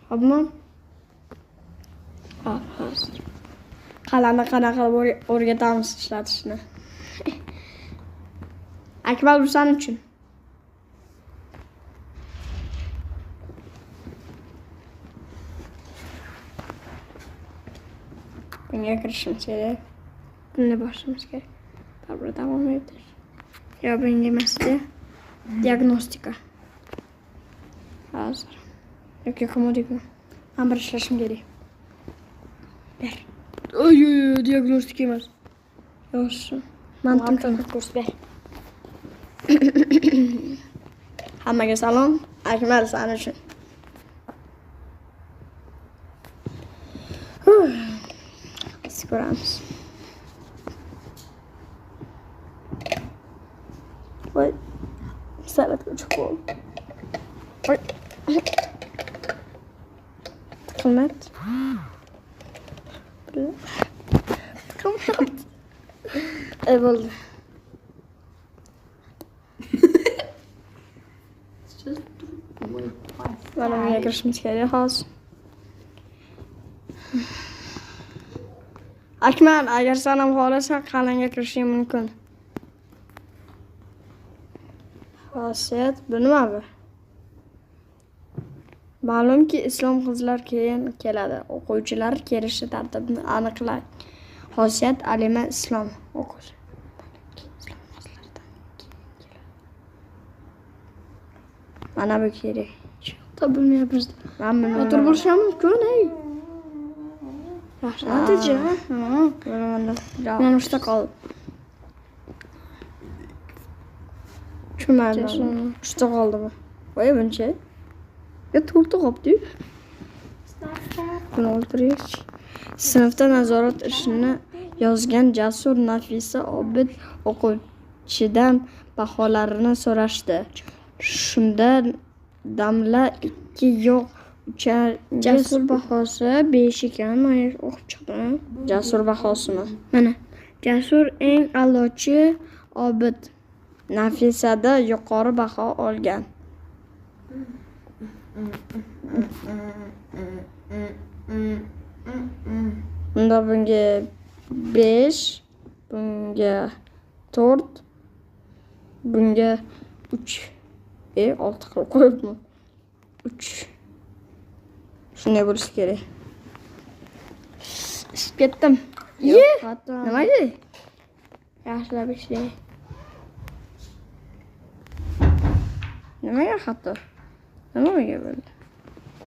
Xo'pmi? Hozir. Qal'ani qanaqa qilib o'rgatamiz ishlatishni? Akmal Rusan uchun. Bunga kirishimiz kerak. Bunga boshlashimiz kerak. To'g'ri, davom etish. Yo, bunga emasda diagnostika. Hozir. Yoki komodikmi? Men bir ishlashim kerak. Ber. Oy, diagnostika emas. Yo'q. Mantiqli kurs ber. Hammaga salom. Akmal san uchun. Ko'ramiz. Voy. Salatga cho'qol. Voy. Qilmat. Qilmat. Bo'ldi. Mana bunga kirishimiz kerak hozir. Akmal, agar sen ham xohlasan, qal'anga kirishing mumkin. Xosiyat bu nima bu? Ma'lumki, islom qizlar keyin keladi. O'quvchilar kelishi tartibini aniqlang. Xosiyat Alima islom o'quvchi. Islom qizlardan keyin keladi. Mana bu kerak. Bilmayapmiz. Men o'tir bo'lishim mumkin, ey. Yaxshi, natija. Men usta qoldim. Tushunmadim. Usta qoldimi? Voy, buncha. Ya to'g'ri qopdi. Buni o'ldiraylik. Sinfda nazorat ishini yozgan Jasur Nafisa Obid o'quvchidan baholarini so'rashdi. Shunda damla 2 yo'q 3 Jasur bahosi 5 ekan. Men o'qib chiqdim. Jasur bahosimi? Mana. Jasur eng a'lochi, Obid Nafisada yuqori baho olgan. Bunda bunga 5, bunga 4, bunga 3. 6 qilib qo'yibman. 3. Shunday bo'lishi kerak. Ishib ketdim. Yo'q, nimaga? Yaxshilab ishlay. Nimaga xato? Nimaga bo'ldi?